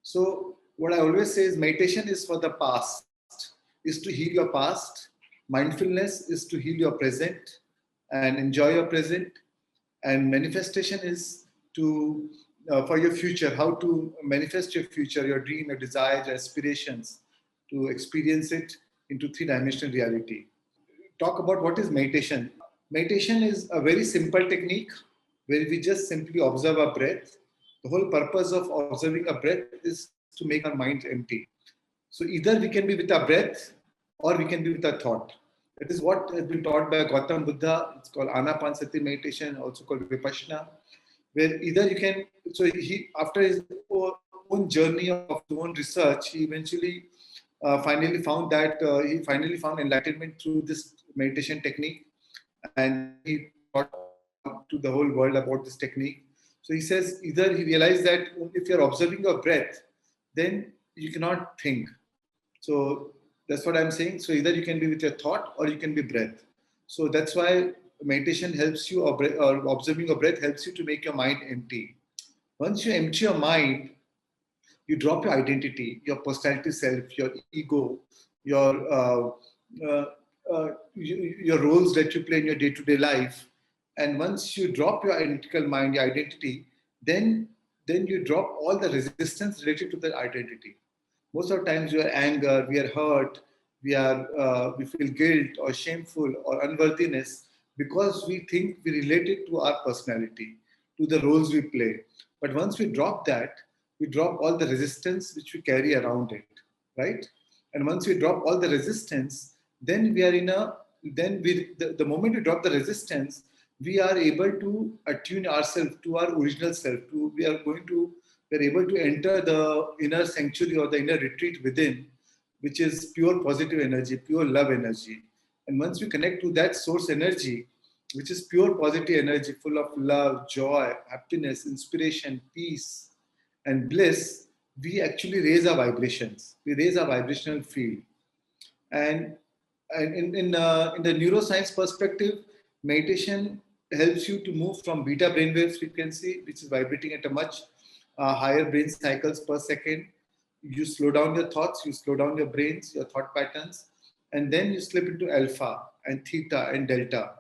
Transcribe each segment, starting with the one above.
So what I always say is meditation is for the past, is to heal your past. Mindfulness is to heal your present and enjoy your present. And manifestation is to for your future, how to manifest your future, your dream, your desires, your aspirations, to experience it into three-dimensional reality. Talk about what is meditation. Meditation is a very simple technique where we just simply observe our breath. The whole purpose of observing a breath is to make our mind empty. So either we can be with our breath or we can be with our thought. That is what has been taught by Gautam Buddha. It's called Anapanasati meditation, also called Vipassana, where either you can, so he, after his own journey of his own research, he eventually finally found that he finally found enlightenment through this meditation technique, and then he taught to the whole world about this technique. So he says either he realized that if you're observing your breath, then you cannot think. So that's what I'm saying. So either you can be with your thought or you can be breath. So that's why meditation helps you, or observing your breath helps you to make your mind empty. Once you empty your mind, you drop your identity, your personality self, your ego, uh, your roles that you play in your day-to-day life. And once you drop your identical mind, your identity, then you drop all the resistance related to the identity. Most of the times we are anger, we are hurt, we feel guilt or shameful or unworthiness because we think we relate it to our personality, to the roles we play. But once we drop that, we drop all the resistance which we carry around it, right? And once we drop all the resistance, then we are in a, then we, the moment we drop the resistance, we are able to attune ourselves to our original self. We are able to enter the inner sanctuary or the inner retreat within, which is pure positive energy, pure love energy. And once we connect to that source energy, which is pure positive energy, full of love, joy, happiness, inspiration, peace, and bliss, we actually raise our vibrations. We raise our vibrational field. And in the neuroscience perspective, meditation helps you to move from beta brainwave frequency, which is vibrating at a much higher brain cycles per second. You slow down your thoughts, you slow down your brains, your thought patterns, and then you slip into alpha and theta and delta.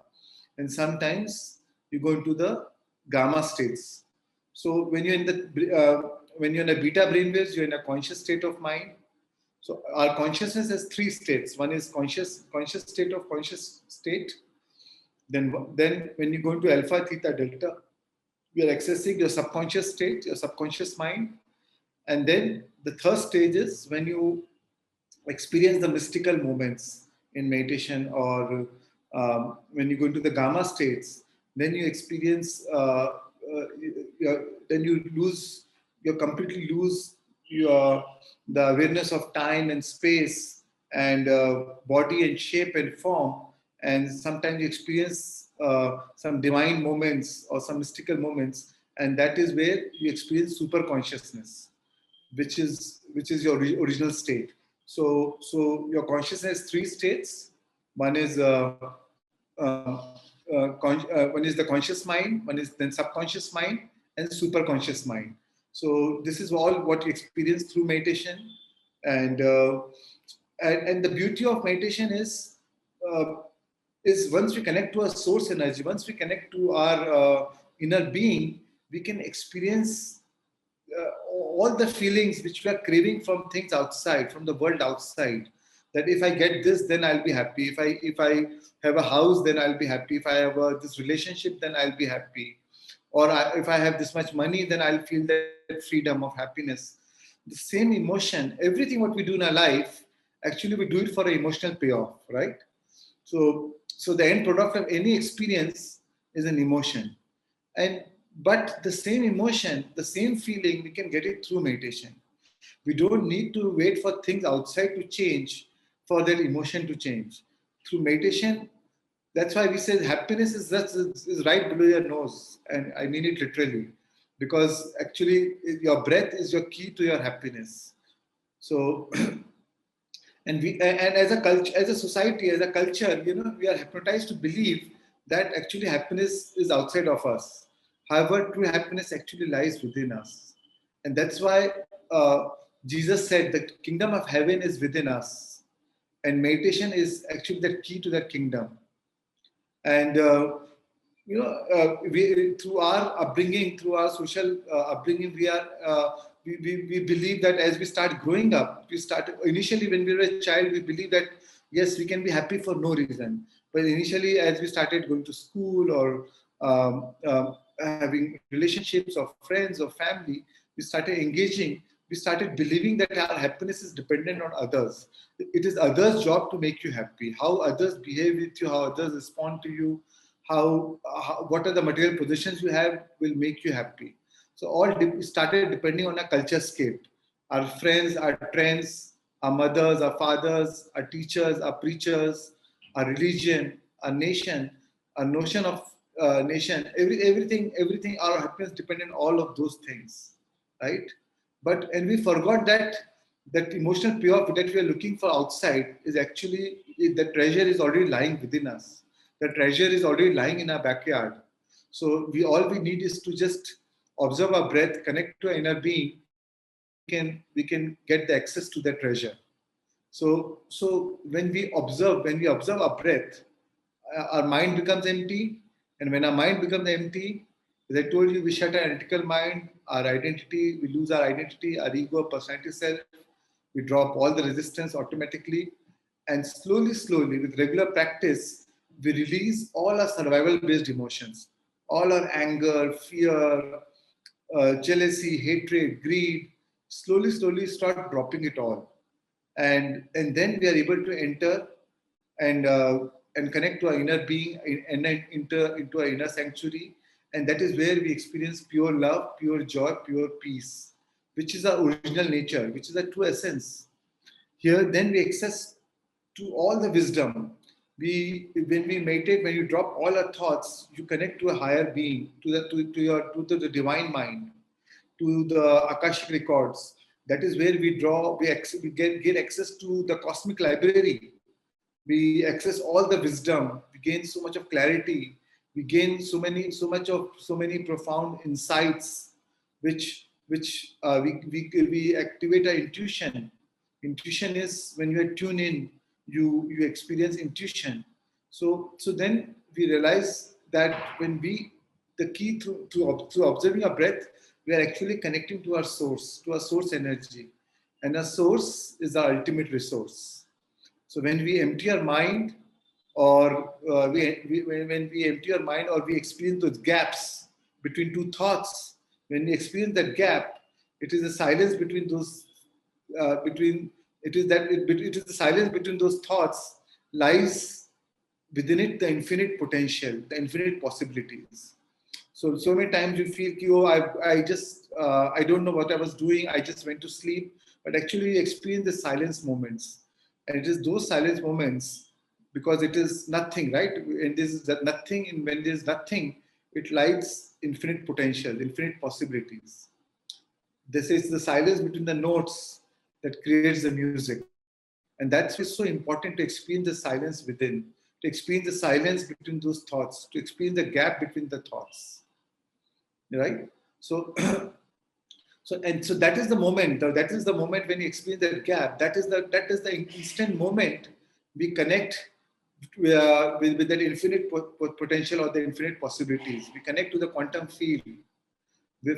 And sometimes you go into the gamma states. So when you're in a beta brainwaves, you're in a conscious state of mind. So our consciousness has three states. One is conscious state of conscious state. Then when you go into alpha, theta, delta, you are accessing your subconscious state, your subconscious mind. And then the third stage is when you experience the mystical moments in meditation, or when you go into the gamma states, then you experience, then you completely lose the awareness of time and space and body and shape and form. And sometimes you experience some divine moments or some mystical moments, and that is where you experience super consciousness, which is your original state. So your consciousness has three states. One is one is the conscious mind, one is then subconscious mind, and super conscious mind. So this is all what you experience through meditation. And the beauty of meditation is once we connect to our source energy, once we connect to our inner being, we can experience all the feelings which we are craving from things outside, from the world outside. That if I get this, then I'll be happy. If I have a house, then I'll be happy. If I have this relationship, then I'll be happy. Or if I have this much money, then I'll feel that freedom of happiness. The same emotion, everything what we do in our life, actually we do it for an emotional payoff, right? So the end product of any experience is an emotion. But the same emotion, the same feeling, we can get it through meditation. We don't need to wait for things outside to change for that emotion to change. Through meditation, that's why we say happiness is right below your nose. And I mean it literally. Because actually your breath is your key to your happiness. So, and as a culture, as a society, as a culture, we are hypnotized to believe that actually happiness is outside of us. However, true happiness actually lies within us. And that's why Jesus said the kingdom of heaven is within us, and meditation is actually the key to that kingdom. And we, through our upbringing, through our social upbringing, we believe that as we start growing up, we start initially when we were a child, we believe that yes, we can be happy for no reason. But initially, as we started going to school or having relationships or friends or family, we started engaging. We started believing that our happiness is dependent on others. It is others' job to make you happy. How others behave with you, how others respond to you, what are the material possessions you have will make you happy. So all started depending on a culture scape. Our friends, our trends, our mothers, our fathers, our teachers, our preachers, our religion, our nation, our notion of nation, everything, our happiness depended on all of those things, right? And we forgot that emotional payoff that we are looking for outside is actually the treasure is already lying within us. The treasure is already lying in our backyard. So all we need is to just observe our breath, connect to our inner being, and we can get the access to that treasure. So when we observe our breath, our mind becomes empty, and when our mind becomes empty, as I told you, we shut our analytical mind, our identity, we lose our identity, our ego, personality, self. We drop all the resistance automatically, and slowly, with regular practice, we release all our survival-based emotions, all our anger, fear, jealousy, hatred, greed. Slowly, start dropping it all, and then we are able to enter and connect to our inner being and then enter into our inner sanctuary, and that is where we experience pure love, pure joy, pure peace, which is our original nature, which is our true essence. Here, then we access to all the wisdom. When we meditate, when you drop all our thoughts, you connect to a higher being, to the divine mind, to the Akashic records. That is where we get access to the cosmic library. We access all the wisdom. We gain so much of clarity. We gain so many profound insights, which we activate our intuition. Intuition is when you are tuned in, you experience intuition. So then we realize that when we the key to observing our breath, we are actually connecting to our source energy, and our source is our ultimate resource. So when we empty our mind, or when we empty our mind, or we experience those gaps between two thoughts, when we experience that gap, it is the silence between those between it is the silence between those thoughts lies within it the infinite potential, the infinite possibilities. So many times you feel, oh, I don't know what I was doing. I just went to sleep, but actually you experience the silence moments, and it is those silence moments, because it is nothing, right? And this is that nothing. And when there is nothing, it lies infinite potential, infinite possibilities. This is the silence between the notes that creates the music, and that's why it's so important to experience the silence within, to experience the silence between those thoughts, to experience the gap between the thoughts, right? So that is the moment. That is the moment when you experience that gap. That is the instant moment we connect with that infinite potential or the infinite possibilities. We connect to the quantum field,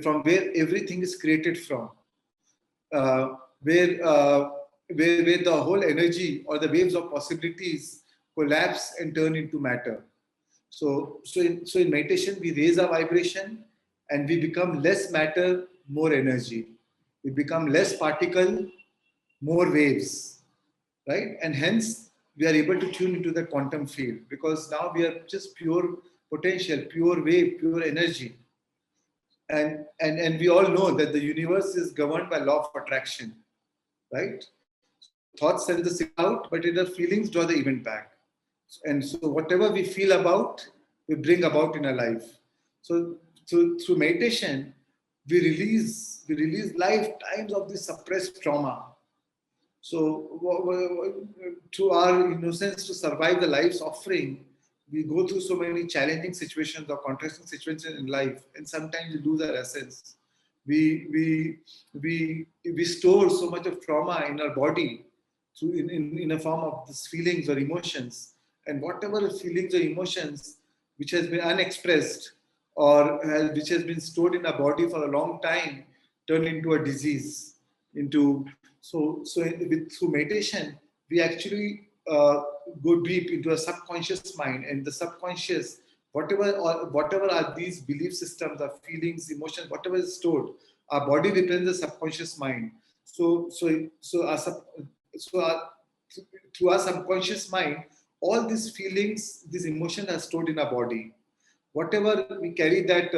from where everything is created from, uh, where, uh, where the whole energy or the waves of possibilities collapse and turn into matter. So in meditation, we raise our vibration, and we become less matter, more energy. We become less particle, more waves, right? And hence, we are able to tune into the quantum field, because now we are just pure potential, pure wave, pure energy. And we all know that the universe is governed by law of attraction, right? So thoughts send the signal out, but the feelings draw the event back. And so whatever we feel about, we bring about in our life. So through meditation, we release lifetimes of this suppressed trauma. So to our innocence, to survive the life's offering, we go through so many challenging situations or contrasting situations in life, and sometimes we lose our essence. We store so much of trauma in our body through in a form of these feelings or emotions, and whatever feelings or emotions which has been unexpressed or which has been stored in our body for a long time turn into a disease. Through meditation we actually go deep into a subconscious mind, and the subconscious, whatever are these belief systems or feelings, emotions, whatever is stored, our body represents the subconscious mind. Through our subconscious mind, all these feelings, these emotions are stored in our body. Whatever we carry that,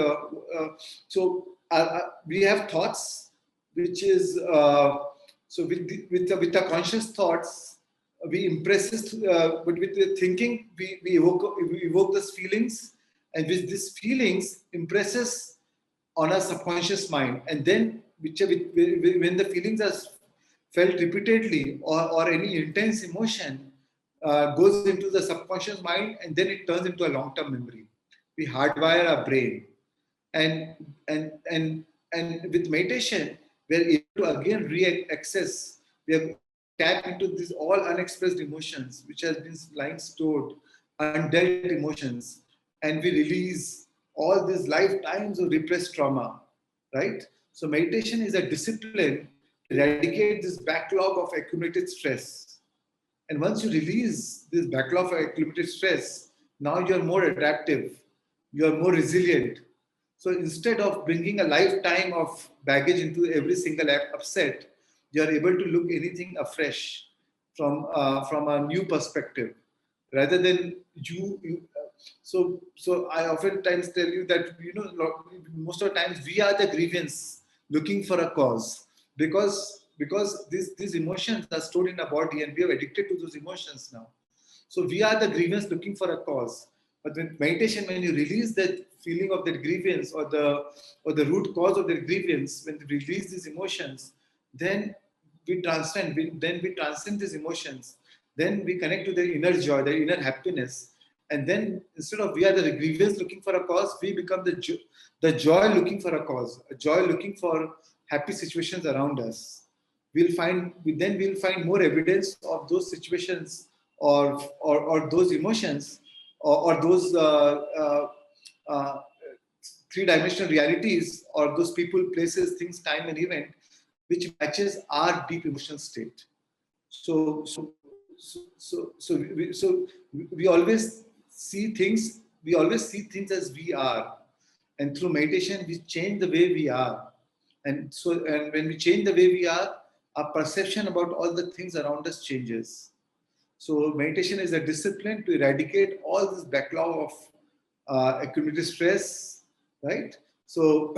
we have thoughts, which is with the conscious thoughts, we impress this, but with the thinking, we evoke those feelings, and with these feelings impresses on our subconscious mind, and then when the feelings are felt repeatedly, or any intense emotion goes into the subconscious mind, and then it turns into a long-term memory. We hardwire our brain, and with meditation we're able to again re-access, we are tap into these all unexpressed emotions which has been lying stored, undealt emotions, and we release all these lifetimes of repressed trauma, right? So meditation is a discipline to eradicate this backlog of accumulated stress. And once you release this backlog of accumulated stress, now you're more adaptive, you're more resilient. So instead of bringing a lifetime of baggage into every single upset, you're able to look anything afresh from a new perspective, rather than so I oftentimes tell you that, most of the times we are the grievance looking for a cause, because these emotions are stored in our body and we are addicted to those emotions now. So we are the grievance looking for a cause. But with meditation, when you release that feeling of that grievance, or the root cause of that grievance, when you release these emotions, then we transcend. Then we transcend these emotions. Then we connect to the inner joy, the inner happiness. And then instead of we are the grievance looking for a cause, we become the joy looking for a cause, a joy looking for happy situations around us. We'll find more evidence of those situations, or those emotions, or those three-dimensional realities, or those people, places, things, time, and event, which matches our deep emotional state. So we always see things. We always see things as we are, and through meditation, we change the way we are. And when we change the way we are, our perception about all the things around us changes. So meditation is a discipline to eradicate all this backlog of accumulated stress, right? So,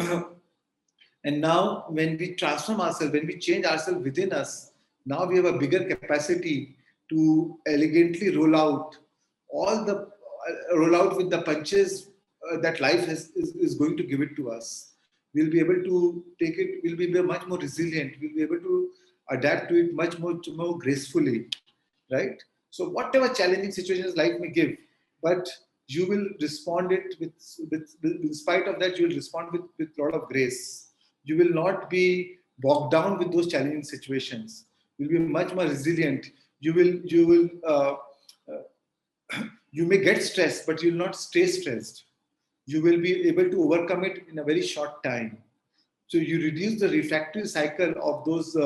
and now when we transform ourselves, when we change ourselves within us, now we have a bigger capacity to elegantly roll out with the punches that life is going to give it to us. We'll be able to take it. We'll be much more resilient. We'll be able to adapt to it much more gracefully, right? So whatever challenging situations life may give, but you will respond it with in spite of that, you will respond with a lot of grace. You will not be bogged down with those challenging situations. You'll be much more resilient. You may get stressed, but you will not stay stressed. You will be able to overcome it in a very short time. So you reduce the refractory cycle of those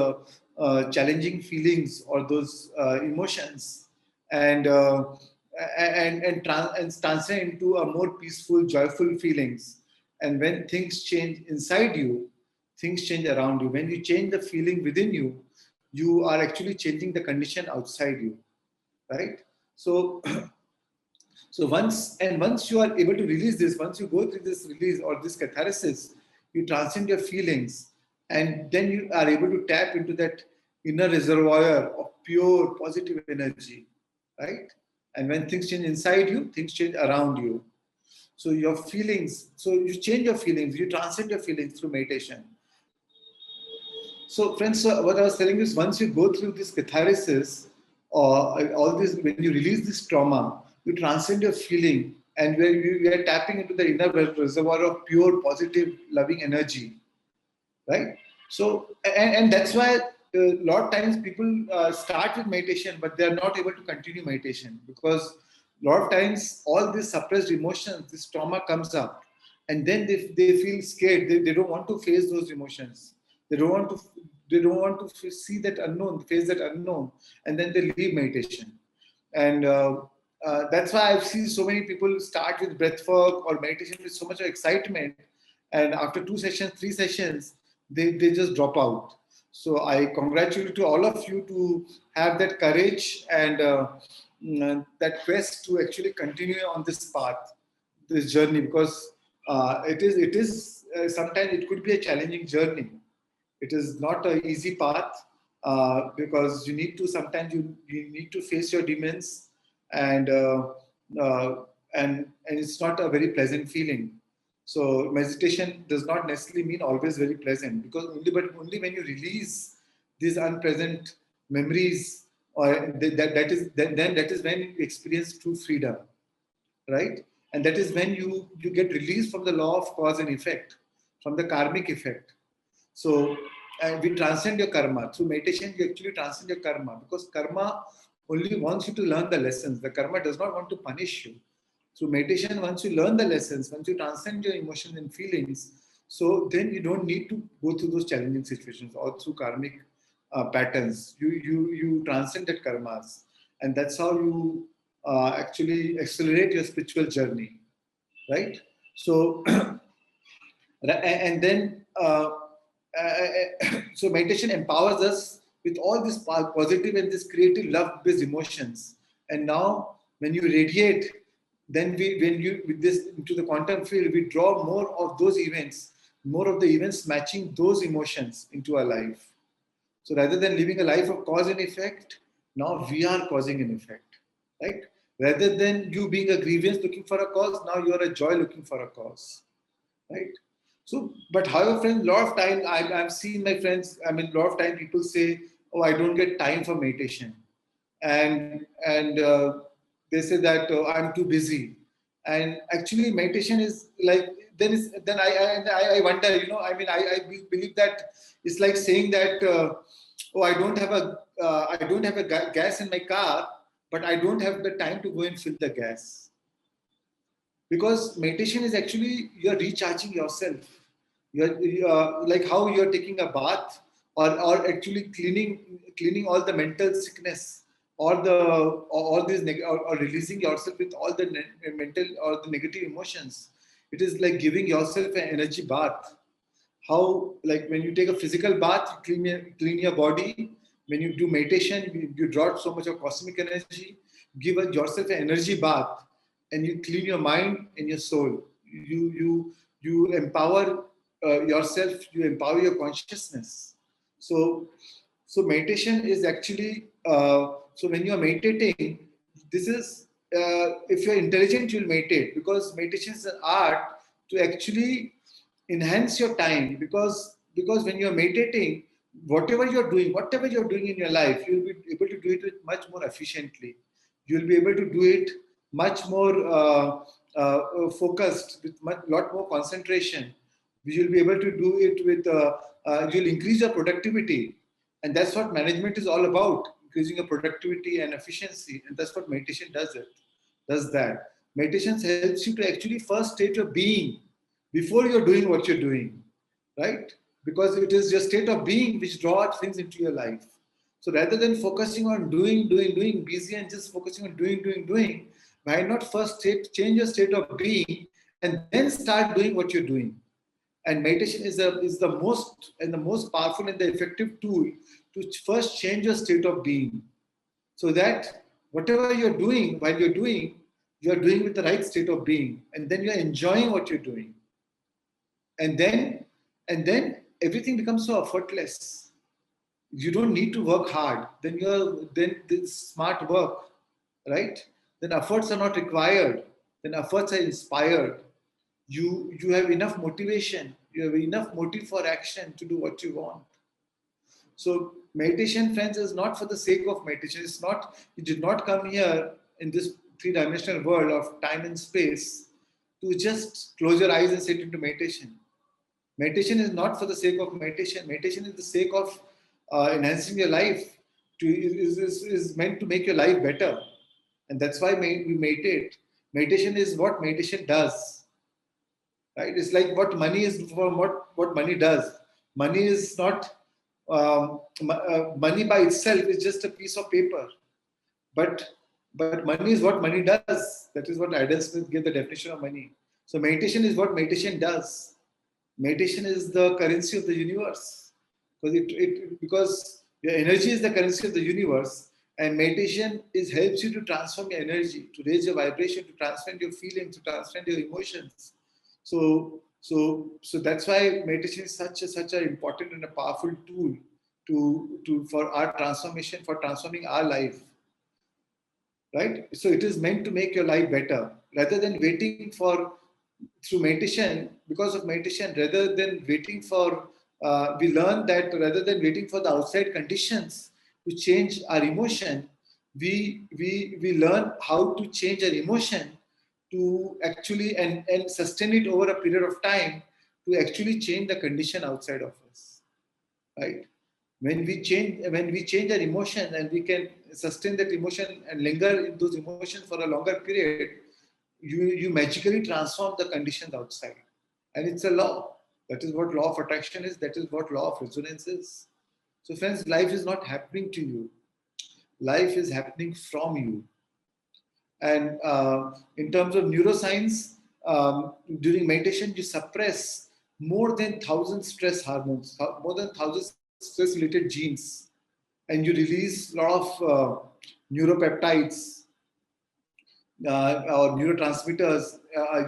challenging feelings or those emotions, and transcend into a more peaceful, joyful feelings. And when things change inside you, things change around you. When you change the feeling within you, you are actually changing the condition outside you, right? So once you are able to release this, once you go through this release or this catharsis, you transcend your feelings, and then you are able to tap into that inner reservoir of pure positive energy, right? And when things change inside you, things change around you. So your feelings, so you change your feelings, you transcend your feelings through meditation. So friends, what I was telling you is, once you go through this catharsis, all this, when you release this trauma, you transcend your feeling, and where you are tapping into the inner reservoir of pure, positive, loving energy. right? So, and that's why a lot of times people start with meditation, but they are not able to continue meditation, because a lot of times all these suppressed emotions, this trauma comes up, and then they feel scared. They don't want to face those emotions. They don't want to. They don't want to see that unknown, face that unknown, and then they leave meditation. And that's why I've seen so many people start with breath work or meditation with so much excitement, and after 2 sessions, 3 sessions, they just drop out. So I congratulate to all of you to have that courage and that quest to actually continue on this path, this journey, because it is sometimes it could be a challenging journey. It is not an easy path, because you need to sometimes you need to face your demons, and and it's not a very pleasant feeling. So meditation does not necessarily mean always very pleasant, because only when you release these unpleasant memories, or then that is when you experience true freedom, right? And that is when you get released from the law of cause and effect, from the karmic effect. So we transcend your karma. Through meditation, you actually transcend your karma, because karma only wants you to learn the lessons. The karma does not want to punish you. Through meditation, once you learn the lessons, once you transcend your emotions and feelings, so then you don't need to go through those challenging situations or through karmic patterns. You transcend that karmas, and that's how you actually accelerate your spiritual journey, right? So and then so meditation empowers us with all these positive and this creative love-based emotions. And now when you radiate, then when you with this into the quantum field, we draw more of those events, more of the events matching those emotions into our life. So rather than living a life of cause and effect, now we are causing an effect, right? Rather than you being a grievance looking for a cause, now you are a joy looking for a cause, right? So, but however, friends, a lot of time I've seen my friends. I mean, a lot of time people say, "Oh, I don't get time for meditation," and they say that I'm too busy. And actually, meditation is like then I wonder, I mean, I believe that it's like saying that, oh, I don't have a gas in my car, but I don't have the time to go and fill the gas, because meditation is actually you're recharging yourself. You're like how you're taking a bath, or actually cleaning all the mental sickness, or the or all these or releasing yourself with all the mental or the negative emotions. It is like giving yourself an energy bath. How, like when you take a physical bath, you clean your body. When you do meditation, you draw so much of cosmic energy. Give yourself an energy bath, and you clean your mind and your soul. You empower yourself. You empower your consciousness. So so meditation is actually so when you are meditating, this is if you're intelligent, you'll meditate, because meditation is an art to actually enhance your time, because when you're meditating, whatever you're doing in your life, you'll be able to do it with much more efficiently. You'll be able to do it much more focused, with lot more concentration. You'll be able to do it with you'll increase your productivity, and that's what management is all about, increasing your productivity and efficiency. And that's what meditation does that. Meditation helps you to actually first state your being before you're doing what you're doing, right? Because it is your state of being which draws things into your life. So rather than focusing on doing, busy and just focusing on doing, why not first change your state of being and then start doing what you're doing? And meditation is the most powerful and the effective tool to first change your state of being, so that whatever you're doing with the right state of being, and then you're enjoying what you're doing, and then everything becomes so effortless. You don't need to work hard. Then this smart work, right? Then efforts are not required. Then efforts are inspired. You have enough motivation. You have enough motive for action to do what you want. So meditation, friends, is not for the sake of meditation. It's not. You did not come here in this three-dimensional world of time and space to just close your eyes and sit into meditation. Meditation is not for the sake of meditation. Meditation is the sake of enhancing your life. Is meant to make your life better, and that's why we meditate. Meditation is what meditation does, right? It's like what money is for. What money does. Money is not money by itself is just a piece of paper, but money is what money does. That is what Adam Smith gave the definition of money. So meditation is what meditation does. Meditation is the currency of the universe, because your energy is the currency of the universe, and meditation helps you to transform your energy, to raise your vibration, to transcend your feelings, to transcend your emotions. So that's why meditation is such an important and a powerful tool to for our transformation, for transforming our life. Right? So it is meant to make your life better, rather than waiting for through meditation. Because of meditation, rather than waiting for, we learn that rather than waiting for the outside conditions to change our emotion, we learn how to change our emotion to actually and sustain it over a period of time to actually change the condition outside of us, right? When we change our emotion, and we can sustain that emotion and linger in those emotions for a longer period, you magically transform the conditions outside. And it's a law. That is what law of attraction is. That is what law of resonance is. So friends, life is not happening to you. Life is happening from you. And in terms of neuroscience, during meditation, you suppress more than 1,000 stress hormones, more than 1,000 stress-related genes, and you release a lot of neuropeptides or neurotransmitters.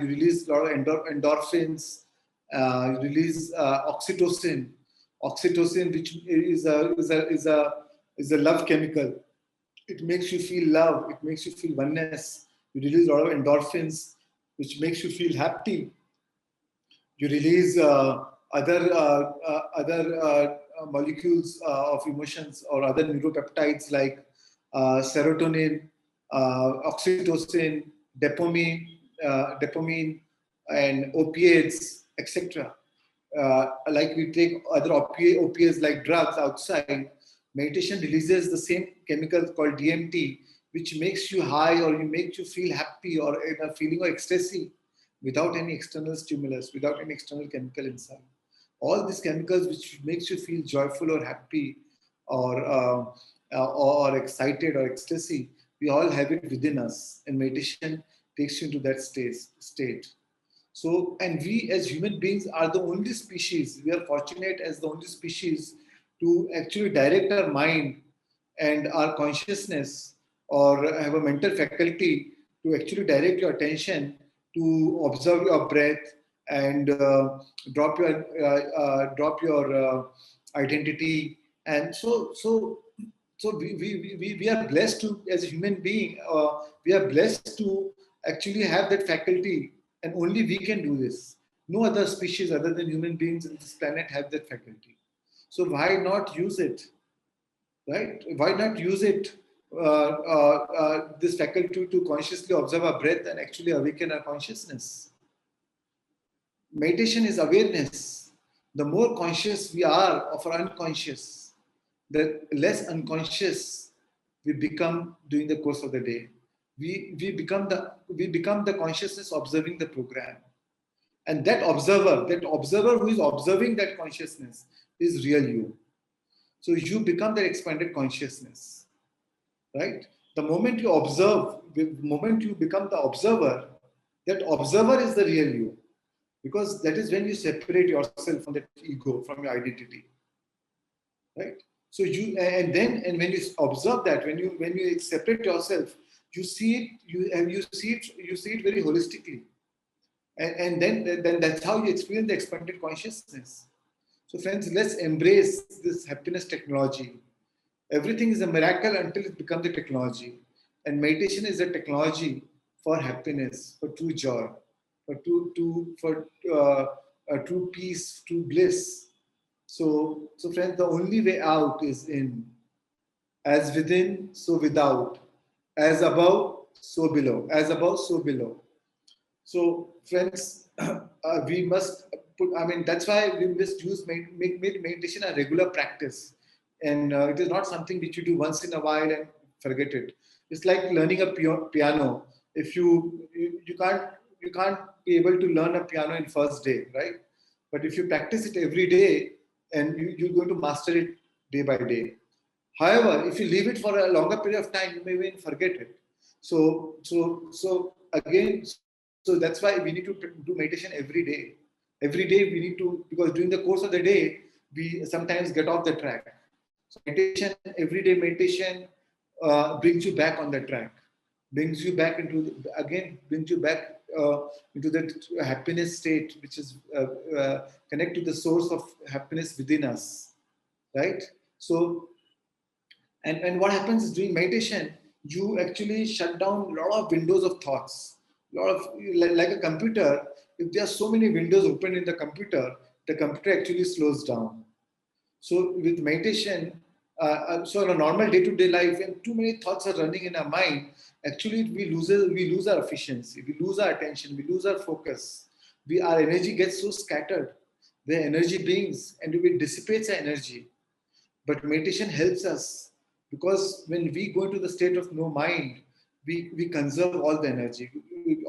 You release a lot of endorphins. You release oxytocin. Oxytocin, which is a love chemical. It makes you feel love. It makes you feel oneness. You release a lot of endorphins, which makes you feel happy. You release other molecules of emotions, or other neuropeptides like serotonin, oxytocin, dopamine, and opiates, etc. Like we take other opiates like drugs outside, meditation releases the same chemical called DMT, which makes you high, or makes you feel happy, or in a feeling of ecstasy, without any external stimulus, without any external chemical inside. All these chemicals which makes you feel joyful or happy, or excited or ecstasy, we all have it within us, and meditation takes you into that state. So, and we as human beings are the only species, we are fortunate as the only species to actually direct our mind and our consciousness, or have a mental faculty to actually direct your attention to observe your breath, and drop your identity. And so we are blessed to, as a human being, we are blessed to actually have that faculty, and only we can do this. No other species other than human beings on this planet have that faculty. So why not use it, right? Why not use it, this faculty, to consciously observe our breath and actually awaken our consciousness? Meditation is awareness. The more conscious we are of our unconscious, the less unconscious we become during the course of the day. We become the consciousness observing the program. And that observer who is observing that consciousness is real you. So you become that expanded consciousness, right? The moment you observe, the moment you become the observer, that observer is the real you. Because that is when you separate yourself from that ego, from your identity, right? So when you observe that, when you separate yourself, you see it very holistically, and then that's how you experience the expanded consciousness. So friends, let's embrace this happiness technology. Everything is a miracle until it becomes a technology, and meditation is a technology for happiness, for true joy, for true peace, true bliss. So friends, the only way out is in. As within, so without. As above, so below. As above, so below. So friends, we must that's why we must make meditation a regular practice, and it is not something which you do once in a while and forget it. It's like learning a piano. If you can't be able to learn a piano in first day, right? But if you practice it every day, and you're going to master it day by day. However, if you leave it for a longer period of time, you may even forget it. So again, so that's why we need to do meditation every day. Every day we need to, because during the course of the day, we sometimes get off the track. So meditation, everyday meditation brings you back on the track, brings you back brings you back into that happiness state, which is connect to the source of happiness within us, right? So, and what happens is during meditation, you actually shut down a lot of windows of thoughts. A lot of, like a computer, if there are so many windows open in the computer actually slows down. So with meditation, so in a normal day-to-day life, when too many thoughts are running in our mind, actually we lose our efficiency, we lose our attention, we lose our focus. Our energy gets so scattered. We're energy beings, and it dissipates our energy. But meditation helps us, because when we go into the state of no mind, we conserve all the energy.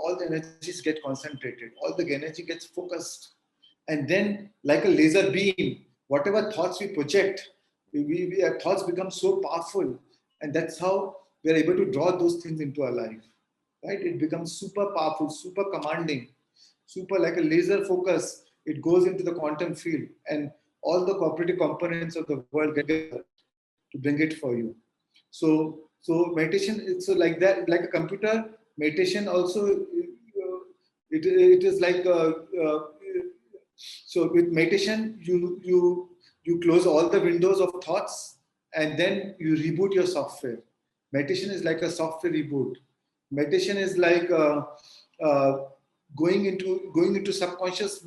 All the energies get concentrated. All the energy gets focused. And then, like a laser beam, whatever thoughts we project, our thoughts become so powerful. And that's how we're able to draw those things into our life. Right? It becomes super powerful, super commanding, super like a laser focus. It goes into the quantum field, and all the cooperative components of the world get together to bring it for you. So meditation, it's so like that, like a computer. Meditation also, it is like so with meditation, you close all the windows of thoughts, and then you reboot your software. Meditation is like a software reboot. Meditation is like uh, going into subconscious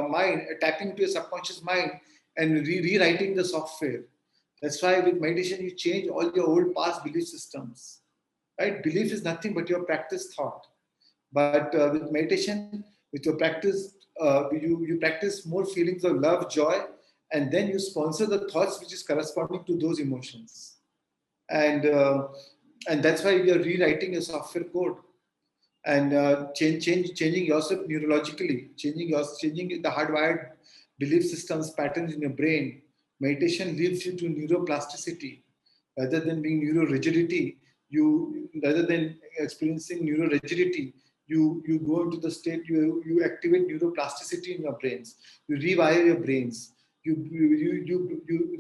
mind, tapping into your subconscious mind, and rewriting the software. That's why with meditation you change all your old past belief systems. Right? Belief is nothing but your practice thought. But with meditation, with your practice, you practice more feelings of love, joy, and then you sponsor the thoughts which is corresponding to those emotions. And that's why you're rewriting your software code, and changing yourself neurologically, changing the hardwired belief systems, patterns in your brain. Meditation leads you to neuroplasticity rather than being neurorigidity. Rather than experiencing neurorigidity, you go into the state, you activate neuroplasticity in your brains. You rewire your brains. You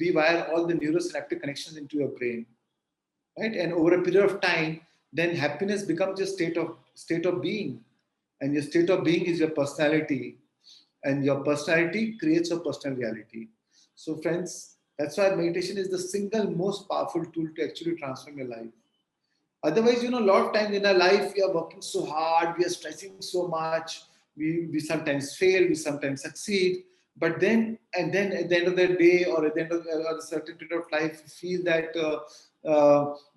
rewire all the neurosynaptic connections into your brain, right? And over a period of time, then happiness becomes your state of being, and your state of being is your personality, and your personality creates your personal reality. So friends, that's why meditation is the single most powerful tool to actually transform your life. Otherwise, a lot of times in our life, we are working so hard, we are stressing so much, we sometimes fail, we sometimes succeed. But then at the end of the day, or at the end of a certain period of life, we feel that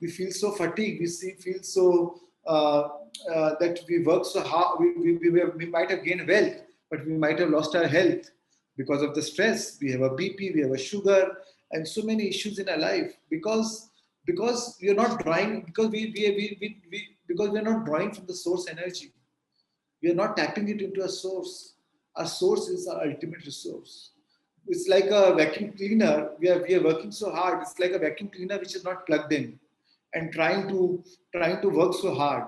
we feel so fatigued, feel so that we work so hard, we might have gained wealth, but we might have lost our health because of the stress. We have a BP, we have a sugar, and so many issues in our life, because we are not drawing, because we are not drawing from the source energy. We are not tapping it into a source. Our source is our ultimate resource. It's like a vacuum cleaner. We are working so hard. It's like a vacuum cleaner which is not plugged in, and trying to work so hard.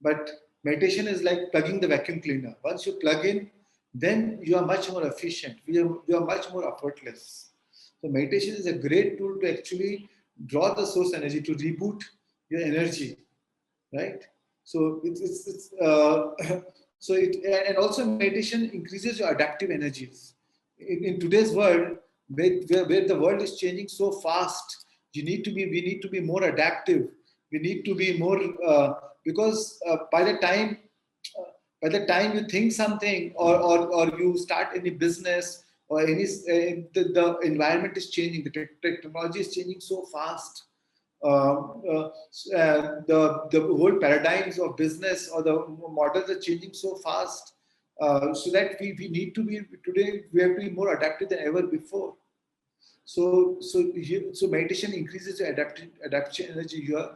But meditation is like plugging the vacuum cleaner. Once you plug in, then you are much more efficient. You are much more effortless. So meditation is a great tool to actually draw the source energy, to reboot your energy, right? So so it, and also meditation increases your adaptive energies. In today's world, where the world is changing so fast, we need to be more adaptive. We need to be more because by the time you think something, or you start any business, or any the environment is changing, the technology is changing so fast. The whole paradigms of business or the models are changing so fast. so that we need to be today. We have to be more adaptive than ever before. So meditation increases your adaptation energy here.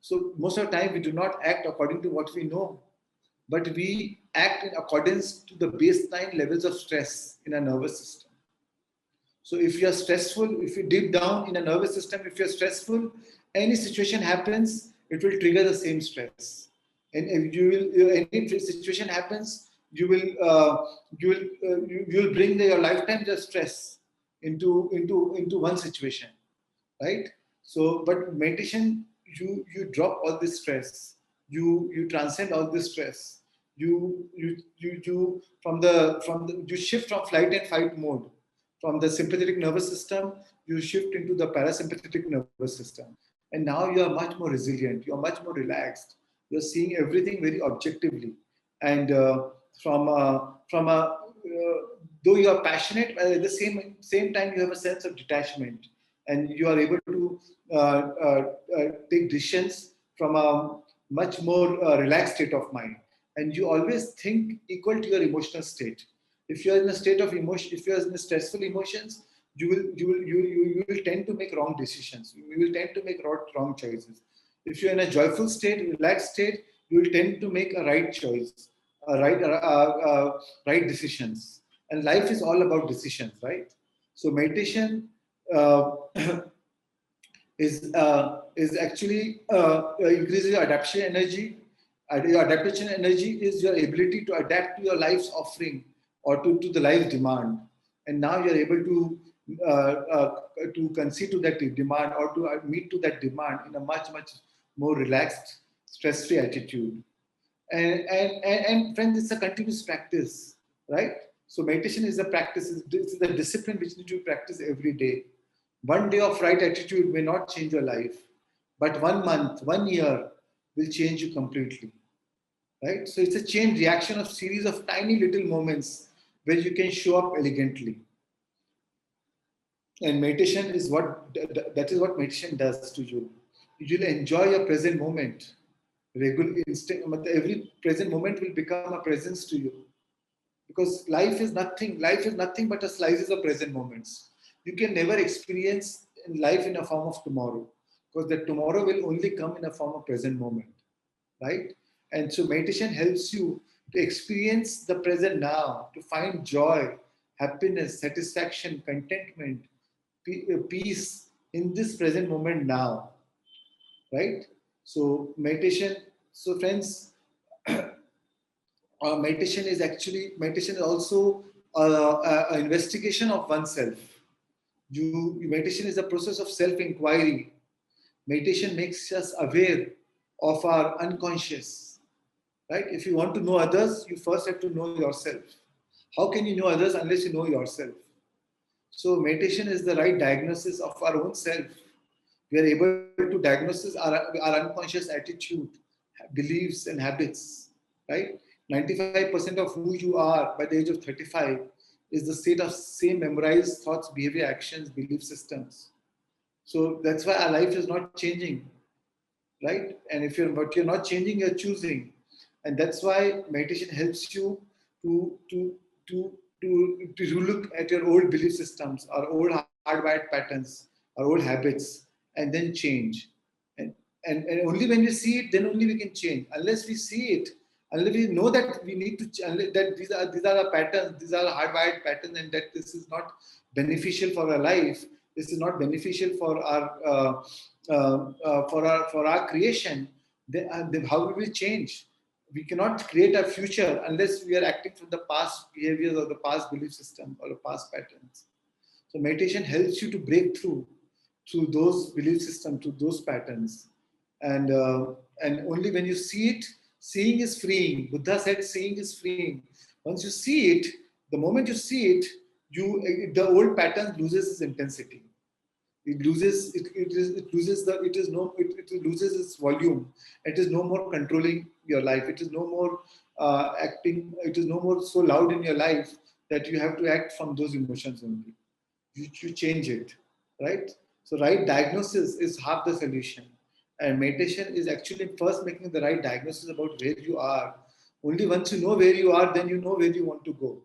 So most of the time we do not act according to what we know, but we act in accordance to the baseline levels of stress in our nervous system. So if you are stressful, if you deep down in a nervous system, if you're stressful, any situation happens, it will trigger the same stress. And if any situation happens, you will bring your lifetime just stress into one situation, right? So, but meditation, you drop all this stress, you transcend all this stress, you you shift from flight and fight mode, from the sympathetic nervous system, you shift into the parasympathetic nervous system, and now you are much more resilient, you are much more relaxed, you're seeing everything very objectively, and from a though you are passionate, but at the same time you have a sense of detachment, and you are able to take decisions from a much more relaxed state of mind, and you always think equal to your emotional state. If you are in a state of emotion, if you are in stressful emotions, you will tend to make wrong decisions, you will tend to make wrong choices. If you're in a joyful state, relaxed state, you will tend to make a right choice, right decisions. And life is all about decisions, right? So meditation uh, is actually increases your adaptation energy. Your adaptation energy is your ability to adapt to your life's offering, or to the life demand. And now you're able to concede to that demand, or to meet to that demand in a much more relaxed, stress-free attitude. And friends, it's a continuous practice, right? So meditation is a practice, it's a discipline which you need to practice every day. One day of right attitude may not change your life, but 1 month, 1 year will change you completely, right? So it's a chain reaction of series of tiny little moments where you can show up elegantly. And meditation is that is what meditation does to you. You'll enjoy your present moment. Every present moment will become a presence to you, because life is nothing but a slices of present moments. You can never experience life in a form of tomorrow, because the tomorrow will only come in a form of present moment, right? And so meditation helps you to experience the present now, to find joy, happiness, satisfaction, contentment, peace in this present moment now, right? So meditation, so friends, meditation is also an investigation of oneself. Meditation is a process of self-inquiry. Meditation makes us aware of our unconscious, right? If you want to know others, you first have to know yourself. How can you know others unless you know yourself? So meditation is the right diagnosis of our own self. We are able to diagnose our unconscious attitude, beliefs, and habits, right? 95% of who you are by the age of 35 is the state of same memorized thoughts, behavior, actions, belief systems. So that's why our life is not changing, right? And you're not changing, you're choosing. And that's why meditation helps you to to to to look at your old belief systems, our old hardwired patterns, our old habits, and then change. And, and only when we see it, then only we can change. Unless we see it, unless we know that we need to, that these are the patterns, these are the hardwired patterns, and that this is not beneficial for our life, this is not beneficial for our creation, then how will we change? We cannot create a future unless we are acting from the past behaviors or the past belief system or the past patterns. So meditation helps you to break through those belief systems, to those patterns, and only when you see it, seeing is freeing. Buddha said, seeing is freeing. Once you see it, the moment you see it, the old pattern loses its intensity. It loses it loses its volume. It is no more controlling your life. It is no more acting. It is no more so loud in your life that you have to act from those emotions only. You change it, right? So right diagnosis is half the solution, and meditation is actually first making the right diagnosis about where you are, Only once you know where you are, then you know where you want to go,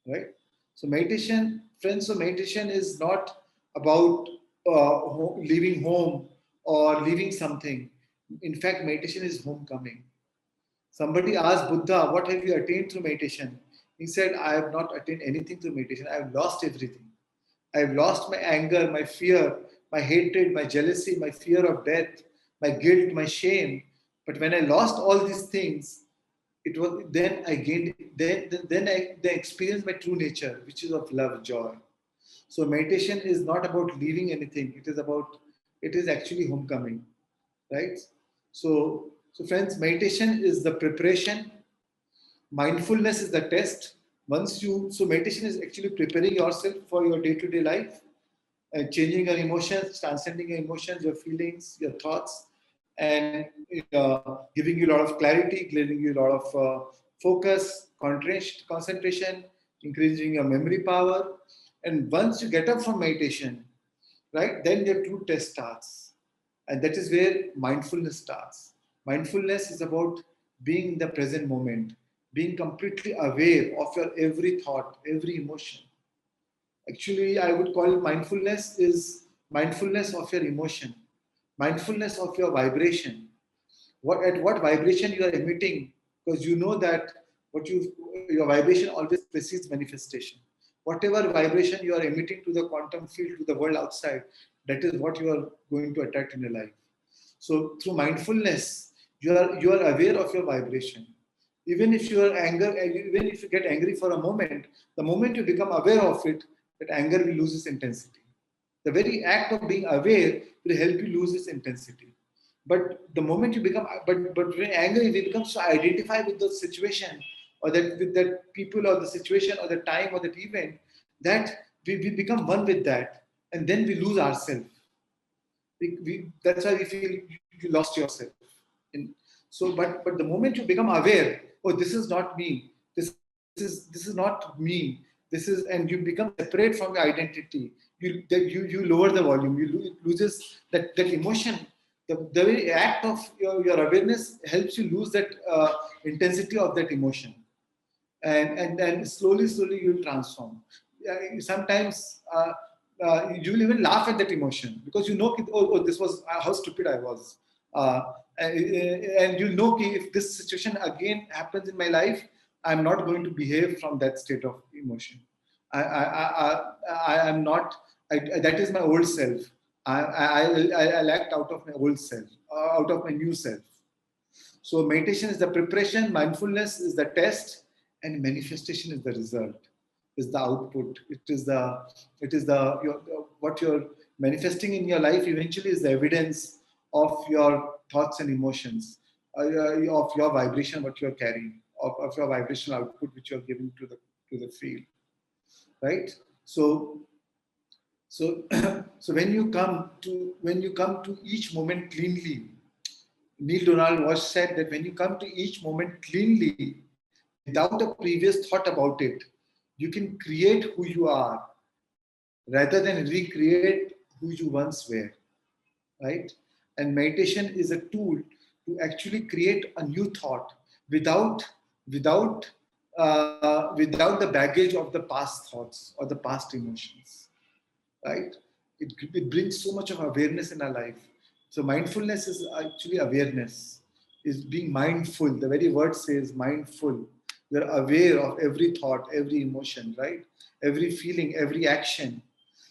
right? So meditation, friends, so meditation is not about leaving home or leaving something. In fact, meditation is homecoming. Somebody asked Buddha, what have you attained through meditation? He said, I have not attained anything through meditation. I have lost everything. I have lost my anger, my fear, my hatred, my jealousy, my fear of death, my guilt, my shame. But when I lost all these things, it was then I gained then I then experienced my true nature, which is of love, joy. So meditation is not about leaving anything. It is actually homecoming, right? So friends, meditation is the preparation. Mindfulness is the test. Meditation is actually preparing yourself for your day-to-day life, changing your emotions, transcending your emotions, your feelings, your thoughts, and giving you a lot of clarity, giving you a lot of focus, concentration, increasing your memory power. And once you get up from meditation, right, then your true test starts. And that is where mindfulness starts. Mindfulness is about being in the present moment, being completely aware of your every thought, every emotion. Actually, I would call mindfulness is mindfulness of your emotion, mindfulness of your vibration. What vibration you are emitting, because you know that what you your vibration always precedes manifestation. Whatever vibration you are emitting to the quantum field, to the world outside, that is what you are going to attract in your life. So through mindfulness, you are aware of your vibration. Even if you are anger, even if you get angry for a moment, the moment you become aware of it, that anger will lose its intensity. The very act of being aware will help you lose its intensity. But the moment you become, but when angry, we become so identified with the situation or that with that people or the situation or the time or that event that we become one with that, and then we lose ourselves. That's why we feel you lost yourself. In, but the moment you become aware, oh, this is not me. This is not me. This is, and you become separate from your identity. You lower the volume. It loses that emotion. The very act of your awareness helps you lose that intensity of that emotion, and slowly you'll transform. Sometimes you'll even laugh at that emotion because you know, oh, this was how stupid I was. And you know, if this situation again happens in my life, I'm not going to behave from that state of emotion. I am not. That is my old self. I'll act out of my old self, out of my new self. So meditation is the preparation, mindfulness is the test, and manifestation is the result, is the output. What you're manifesting in your life eventually is the evidence of your thoughts and emotions, of your vibration, what you're carrying, of your vibrational output which you're giving to the field, right? So so when you come to each moment cleanly, Neil Donald Walsh said that when you come to each moment cleanly, without a previous thought about it, you can create who you are rather than recreate who you once were, right? And meditation is a tool to actually create a new thought without without without the baggage of the past thoughts or the past emotions, right? It brings so much of awareness in our life. So mindfulness is actually awareness, is being mindful. The very word says mindful. You're aware of every thought, every emotion, right? Every feeling, every action.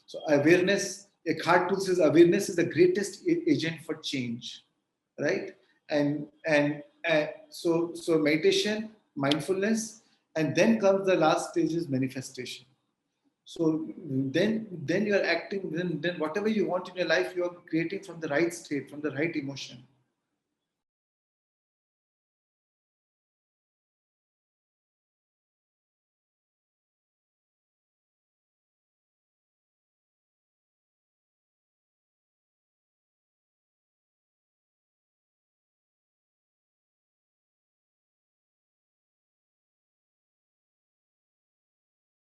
So awareness, Eckhart Tolle says awareness is the greatest agent for change, right? And so meditation, mindfulness, and then comes the last stage is manifestation. So then you are acting, then whatever you want in your life, you are creating from the right state, from the right emotion.